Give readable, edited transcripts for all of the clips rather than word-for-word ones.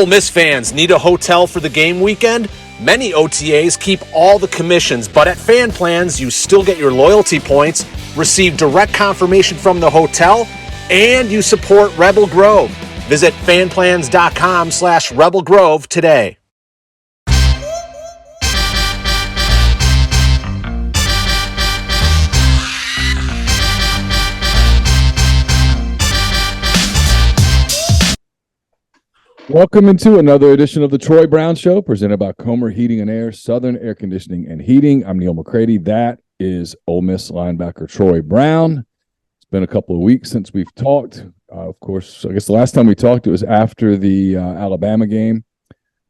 Ole Miss fans need a hotel for the game weekend? Many OTAs keep all the commissions, but at Fan Plans, you still get your loyalty points, receive direct confirmation from the hotel, and you support Rebel Grove. Visit fanplans.com/Rebel Grove today. Welcome into another edition of the Troy Brown Show, presented by Comer Heating and Air, Southern Air Conditioning and Heating. I'm Neil McCready. That is Ole Miss linebacker Troy Brown. It's been a couple of weeks since we've talked. Of course, I guess the last time we talked, it was after the Alabama game.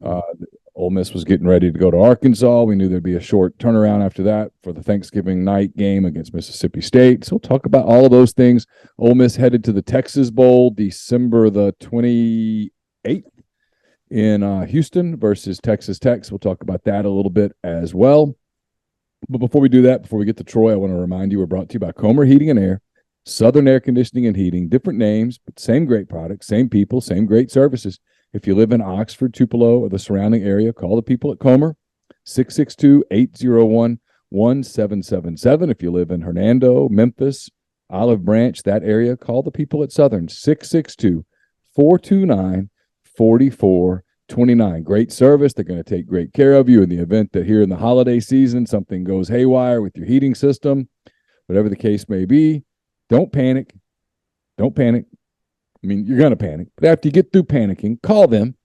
Ole Miss was getting ready to go to Arkansas. We knew there'd be a short turnaround after that for the Thanksgiving night game against Mississippi State. So we'll talk about all of those things. Ole Miss headed to the Texas Bowl December the 28th in Houston versus Texas Tech. We'll talk about that a little bit as well. But before we do that, before we get to Troy, I want to remind you we're brought to you by Comer Heating and Air, Southern Air Conditioning and Heating. Different names, but same great products, same people, same great services. If you live in Oxford, Tupelo, or the surrounding area, call the people at Comer, 662-801-1777. If you live in Hernando, Memphis, Olive Branch, that area, call the people at Southern, 662-429-4429. Great service. They're going to take great care of you in the event that here in the holiday season something goes haywire with your heating system, whatever the case may be. Don't panic. I mean, you're going to panic, but after you get through panicking, call them,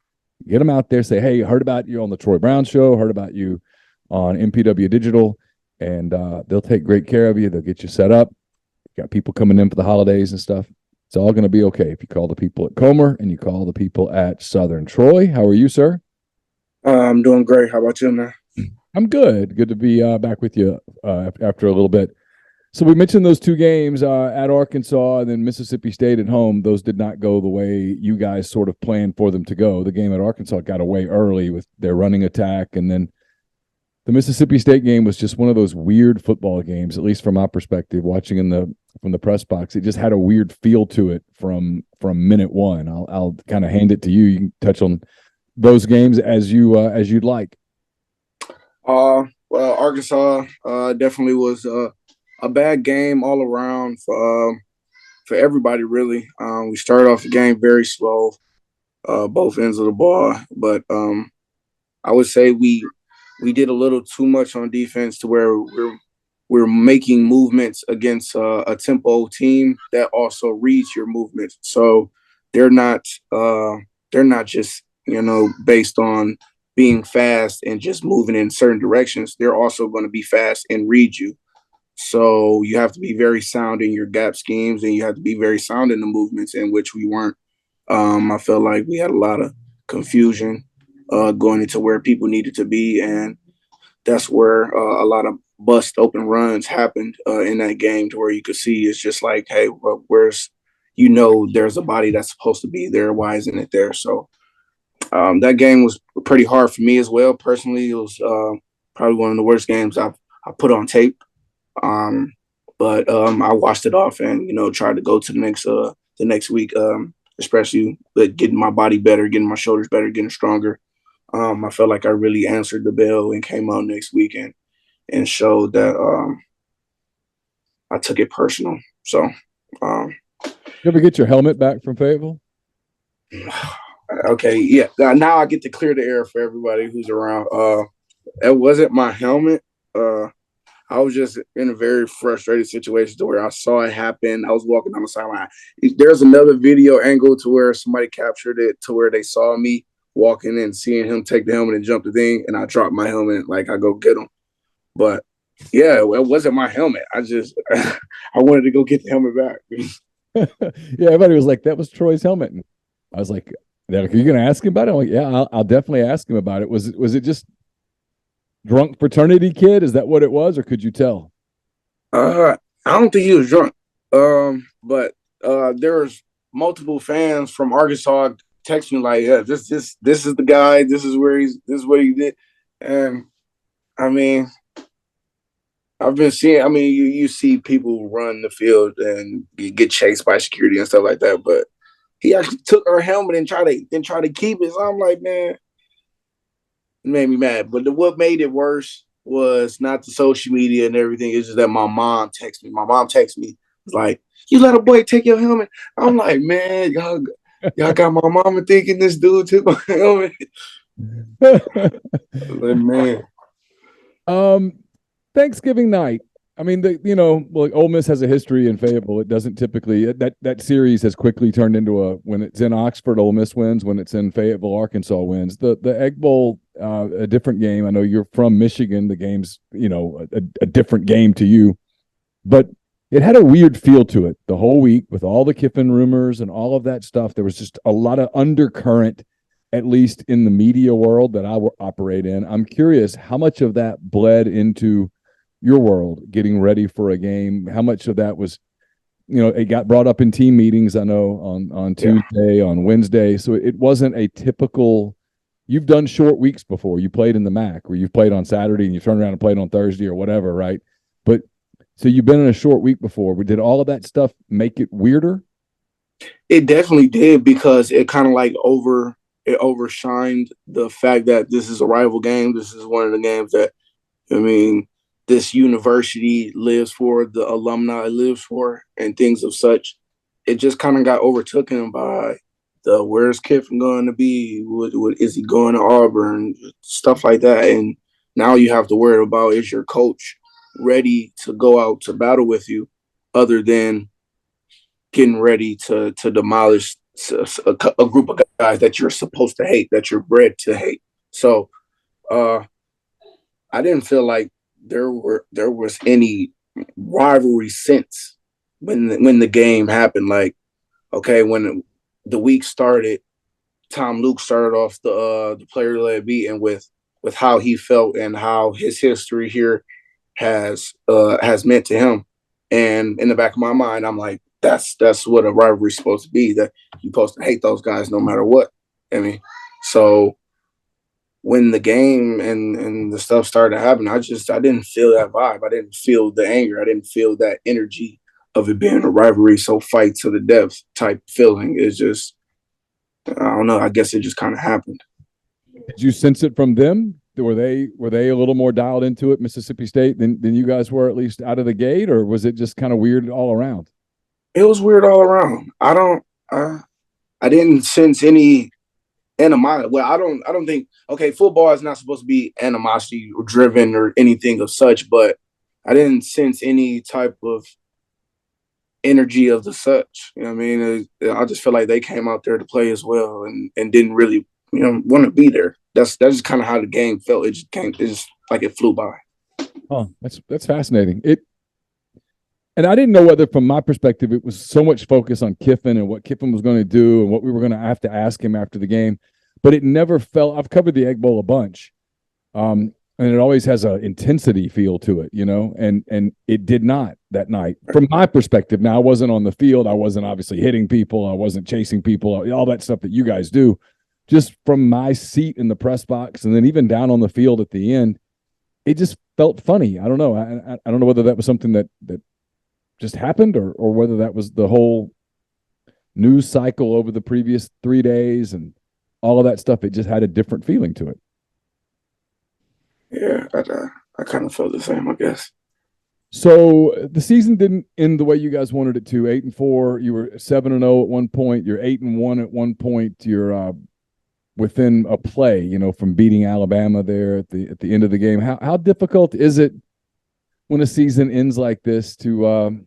get them out there, say, hey, I heard about you on the Troy Brown Show, heard about you on MPW Digital, and they'll take great care of you. They'll get you set up. Got people coming in for the holidays and stuff. It's all going to be okay if you call the people at Comer and you call the people at Southern. Troy, how are you, sir? I'm doing great. How about you, man? I'm good. Good to be back with you after a little bit. So we mentioned those two games at Arkansas and then Mississippi State at home. Those did not go the way you guys sort of planned for them to go. The game at Arkansas got away early with their running attack, and then the Mississippi State game was just one of those weird football games, at least from my perspective, watching from the press box. It just had a weird feel to it from minute one. I'll kind of hand it to you. You can touch on those games as you'd like. Well, Arkansas definitely was a bad game all around for everybody, really. We started off the game very slow, both ends of the ball, but I would say we did a little too much on defense to where we're making movements against a tempo team that also reads your movements. So they're not just, based on being fast and just moving in certain directions. They're also going to be fast and read you. So you have to be very sound in your gap schemes, and you have to be very sound in the movements, in which we weren't. I felt like we had a lot of confusion going into where people needed to be, and that's where a lot of bust open runs happened in that game, to where you could see it's just like, hey, well, there's a body that's supposed to be there. Why isn't it there? So that game was pretty hard for me as well. Personally, it was probably one of the worst games I put on tape. But I washed it off and, tried to go to the next week, especially with getting my body better, getting my shoulders better, getting stronger. I felt like I really answered the bell and came out next week and showed that I took it personal. So, you ever get your helmet back from Fayetteville? Okay, yeah. Now I get to clear the air for everybody who's around. It wasn't my helmet. I was just in a very frustrated situation to where I saw it happen. I was walking down the sideline. There's another video angle to where somebody captured it to where they saw me walking in, seeing him take the helmet and jump the thing, and I dropped my helmet like I go get him. But yeah, it wasn't my helmet. I wanted to go get the helmet back. Yeah, everybody was like, that was Troy's helmet. And I was like, are you going to ask him about it? I'm like, yeah, I'll definitely ask him about it. Was it just drunk fraternity kid? Is that what it was, or could you tell? I don't think he was drunk. But there was multiple fans from Arkansas text me like, yeah, this is the guy. This is what he did. And I mean, I've been seeing. I mean, you see people run the field and get chased by security and stuff like that. But he actually took her helmet and tried to keep it. So I'm like, man, it made me mad. But what made it worse was not the social media and everything. It's just that my mom texted me. My mom texted me, was like, "You let a boy take your helmet?" I'm like, man, y'all got my mama thinking this dude took my helmet. Like, man. Um, Thanksgiving night. I mean, well, Ole Miss has a history in Fayetteville. It doesn't typically that series has quickly turned into when it's in Oxford, Ole Miss wins. When it's in Fayetteville, Arkansas wins. The Egg Bowl, a different game. I know you're from Michigan. The game's a different game to you, but it had a weird feel to it the whole week with all the Kiffin rumors and all of that stuff. There was just a lot of undercurrent, at least in the media world that I operate in. I'm curious how much of that bled into your world getting ready for a game. How much of that was, it got brought up in team meetings, I know, on Tuesday, on Wednesday. So it wasn't a typical. You've done short weeks before. You played in the MAC where you've played on Saturday and you turn around and played on Thursday or whatever, right? But so you've been in a short week before. Did all of that stuff make it weirder? It definitely did, because it kind of like overshined the fact that this is a rival game. This is one of the games that, I mean, this university lives for, the alumni lives for, and things of such. It just kind of got overtaken by the where's Kiffin going to be? What is he going to Auburn? Stuff like that. And now you have to worry about, is your coach ready to go out to battle with you, other than getting ready to demolish a group of guys that you're supposed to hate, that you're bred to hate. So I didn't feel like there was any rivalry since when the game happened. Like, okay, when the week started, Tom Luke started off the player-led meeting with how he felt and how his history here has meant to him. And in the back of my mind, I'm like, that's what a rivalry is supposed to be. That you're supposed to hate those guys no matter what. I mean, so when the game and the stuff started to happen, I didn't feel that vibe. I didn't feel the anger. I didn't feel that energy of it being a rivalry, so fight to the death type feeling. It's just, I don't know. I guess it just kind of happened. Did you sense it from them? Were they a little more dialed into it, Mississippi State, than you guys were, at least out of the gate, or was it just kind of weird all around? It was weird all around. I didn't sense any animosity. Well, I don't think, okay, football is not supposed to be animosity or driven or anything of such, but I didn't sense any type of energy of the such. You know what I mean? I just feel like they came out there to play as well, and didn't really, want to be there. That's just kind of how the game felt. It just like it flew by. Oh, that's fascinating. And I didn't know whether, from my perspective, it was so much focus on Kiffin and what Kiffin was going to do and what we were going to have to ask him after the game. But it never felt. I've covered the Egg Bowl a bunch, and it always has an intensity feel to it, and it did not that night. From my perspective, now I wasn't on the field. I wasn't obviously hitting people. I wasn't chasing people. All that stuff that you guys do. Just from my seat in the press box, and then even down on the field at the end, it just felt funny. I don't know. I don't know whether that was something that just happened, or whether that was the whole news cycle over the previous 3 days and all of that stuff. It just had a different feeling to it. Yeah, I kind of felt the same, I guess. So the season didn't end the way you guys wanted it to. 8-4. You were 7-0 at one point. You're 8-1 at one point. You're within a play, from beating Alabama there at the end of the game. How difficult is it when a season ends like this to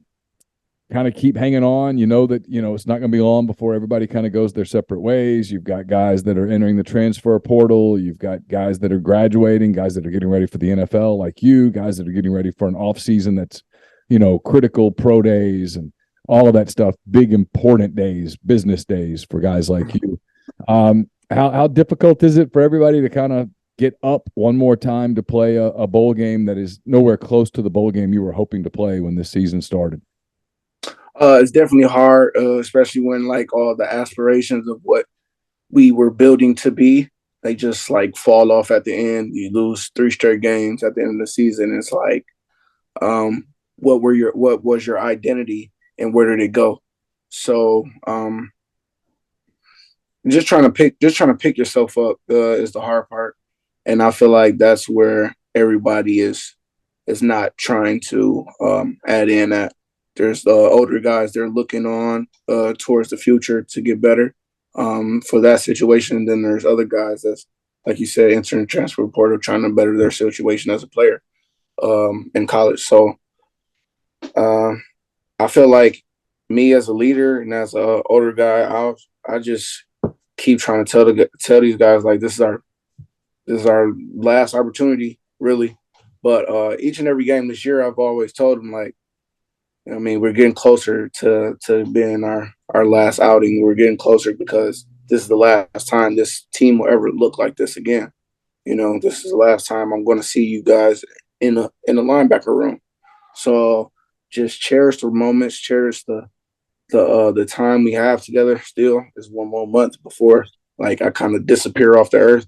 kind of keep hanging on? That it's not going to be long before everybody kind of goes their separate ways. You've got guys that are entering the transfer portal. You've got guys that are graduating, guys that are getting ready for the NFL, like you, guys that are getting ready for an off season that's critical, pro days and all of that stuff, big important days, business days for guys like you. How difficult is it for everybody to kind of get up one more time to play a bowl game that is nowhere close to the bowl game you were hoping to play when this season started? It's definitely hard, especially when like all the aspirations of what we were building to be, they just like fall off at the end. You lose 3 straight games at the end of the season. It's like, what was your identity and where did it go? So just trying to pick yourself up is the hard part, and I feel like that's where everybody is not trying to add in that. There's the older guys they're looking on towards the future to get better for that situation. And then there's other guys that's, like you said, entering the transfer portal trying to better their situation as a player in college. So uh, I feel like me as a leader and as an older guy, I just keep trying to tell these guys like this is our last opportunity, really. But each and every game this year, I've always told them like, I mean, we're getting closer to being our last outing. We're getting closer because this is the last time this team will ever look like this again. This is the last time I'm going to see you guys in the linebacker room. So just cherish the moments, cherish the time we have together. Still, is one more month before like I kind of disappear off the earth.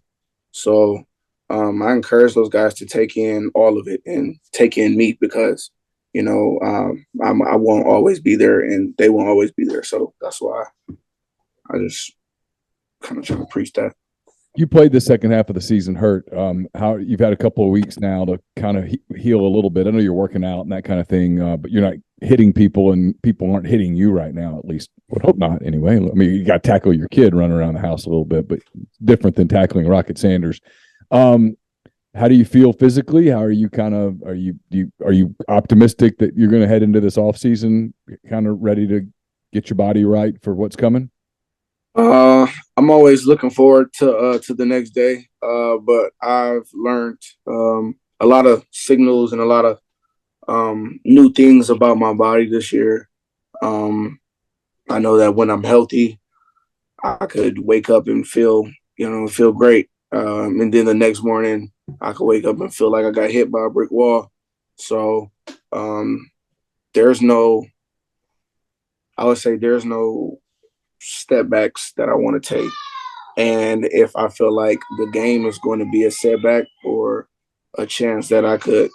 So I encourage those guys to take in all of it and take in me because I won't always be there and they won't always be there. So that's why I just kind of try to preach that. You played the second half of the season hurt. How you've had a couple of weeks now to kind of heal a little bit. I know you're working out and that kind of thing, but you're not hitting people and people aren't hitting you right now. At least would hope not. Anyway, I mean, you got to tackle your kid running around the house a little bit, but different than tackling Rocket Sanders. How do you feel physically? How are you are you optimistic that you're going to head into this off season kind of ready to get your body right for what's coming? I'm always looking forward to the next day. But I've learned a lot of signals and a lot of new things about my body this year. I know that when I'm healthy, I could wake up and feel great. And then the next morning, I could wake up and feel like I got hit by a brick wall. So there's no, I would say there's no step backs that I want to take. And if I feel like the game is going to be a setback or a chance that I could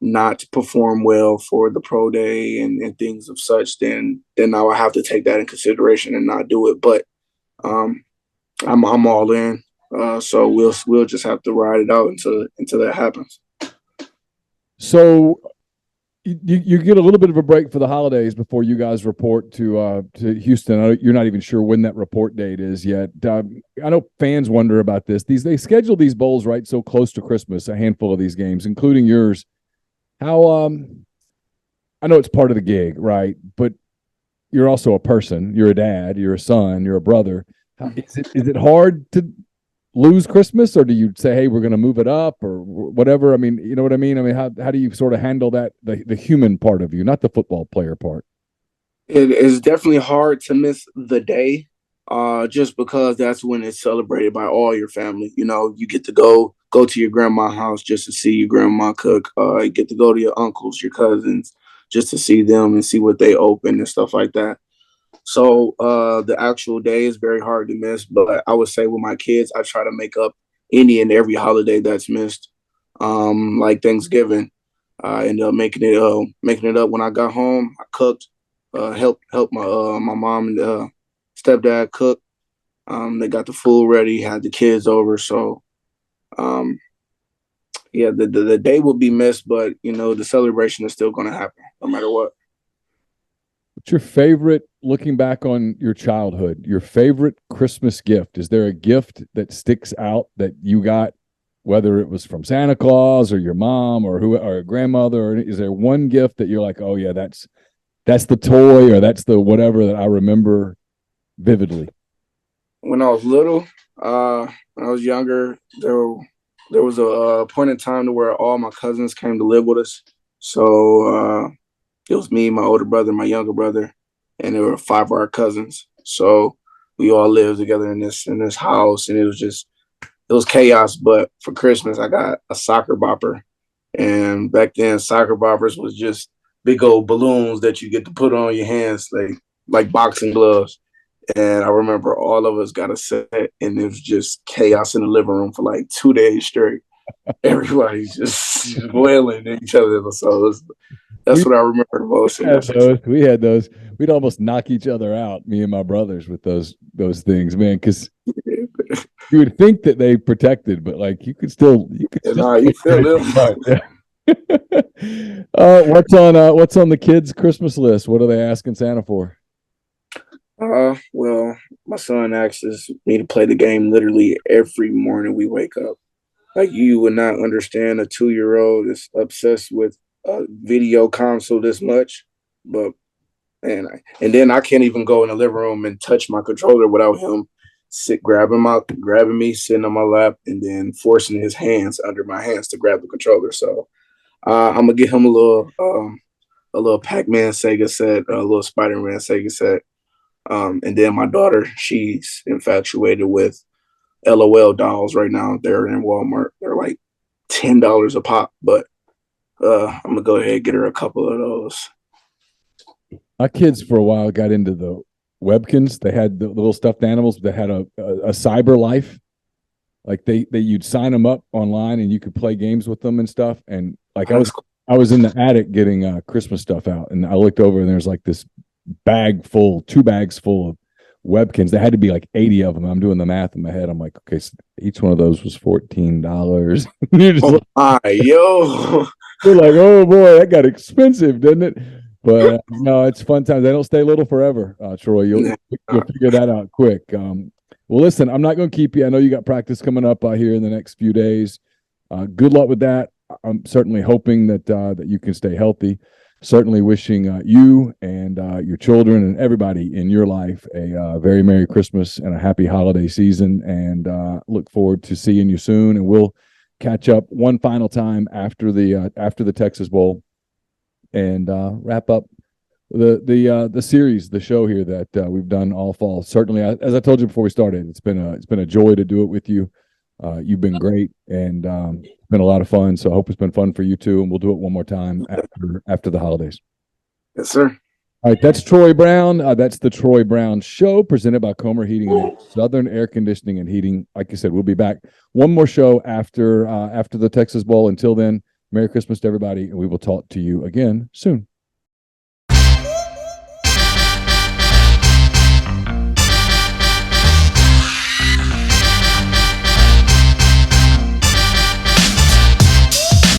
not perform well for the pro day and things of such, then I will have to take that in consideration and not do it. But I'm all in. So we'll just have to ride it out until that happens. So you get a little bit of a break for the holidays before you guys report to Houston. You're not even sure when that report date is yet. I know fans wonder about this. They schedule these bowls right so close to Christmas. A handful of these games, including yours. How I know it's part of the gig, right? But you're also a person. You're a dad. You're a son. You're a brother. Is it hard to lose Christmas, or do you say, hey, we're going to move it up or whatever? I mean, you know what I mean? I mean, how do you sort of handle that, the human part of you, not the football player part? It is definitely hard to miss the day just because that's when it's celebrated by all your family. You get to go to your grandma's house just to see your grandma cook. You get to go to your uncles, your cousins, just to see them and see what they open and stuff like that. So the actual day is very hard to miss, but I would say with my kids, I try to make up any and every holiday that's missed, like Thanksgiving. I ended up making it up when I got home. I cooked, helped my mom and stepdad cook. They got the food ready, had the kids over. So yeah, the day will be missed, but the celebration is still going to happen no matter what. What's your favorite, looking back on your childhood, your favorite Christmas gift? Is there a gift that sticks out that you got, whether it was from Santa Claus or your mom or a grandmother, or is there one gift that you're like, oh yeah, that's the toy or that's the whatever that I remember vividly? When I was little, when I was younger, there was a point in time to where all my cousins came to live with us. So it was me, my older brother, my younger brother, and there were 5 of our cousins. So we all lived together in this house, and it was chaos. But for Christmas, I got a soccer bopper, and back then, soccer boppers was just big old balloons that you get to put on your hands, like boxing gloves. And I remember all of us got a set, and it was just chaos in the living room for like 2 days straight. Everybody's just wailing at each other. So That's what I remember the most. And had that's those. We had those. We'd almost knock each other out, me and my brothers, with those things, man. Because you would think that they protected, but like you could and still you feel pretty it. much. Yeah. What's on the kids' Christmas list? What are they asking Santa for? Well, my son asks me to play the game literally every morning we wake up. Like you would not understand a 2-year-old is obsessed with a video console this much, but and then I can't even go in the living room and touch my controller without him grabbing me, sitting on my lap, and then forcing his hands under my hands to grab the controller. So I'm gonna get him a little Pac-Man Sega set, a little Spider-Man Sega set. And then my daughter, she's infatuated with LOL dolls right now. They're in Walmart. They're like $10 a pop, but I'm gonna go ahead and get her a couple of those. My kids for a while got into the Webkins. They had the little stuffed animals that had a cyber life. Like you'd sign them up online and you could play games with them and stuff. And like I was in the attic getting Christmas stuff out, and I looked over and there's like this 2 bags full of Webkins. There had to be like 80 of them. I'm doing the math in my head. I'm like, okay, so each one of those was $14. You're just yo. you're like, oh boy, that got expensive, didn't it? But no, it's fun times. They don't stay little forever, Troy. You'll figure that out quick. Well, listen, I'm not going to keep you. I know you got practice coming up here in the next few days. Good luck with that. I'm certainly hoping that you can stay healthy. Certainly wishing you and your children and everybody in your life a very Merry Christmas and a happy holiday season. And look forward to seeing you soon. And we'll catch up one final time after the Texas Bowl and wrap up the series, the show here that we've done all fall. Certainly, as I told you before we started, it's been a joy to do it with you. You've been great, and it's been a lot of fun. So I hope it's been fun for you too. And we'll do it one more time after the holidays. Yes, sir. All right, that's Troy Brown. That's the Troy Brown Show, presented by Comer Heating and Southern Air Conditioning and Heating. Like I said, we'll be back one more show after the Texas Bowl. Until then, Merry Christmas to everybody, and we will talk to you again soon.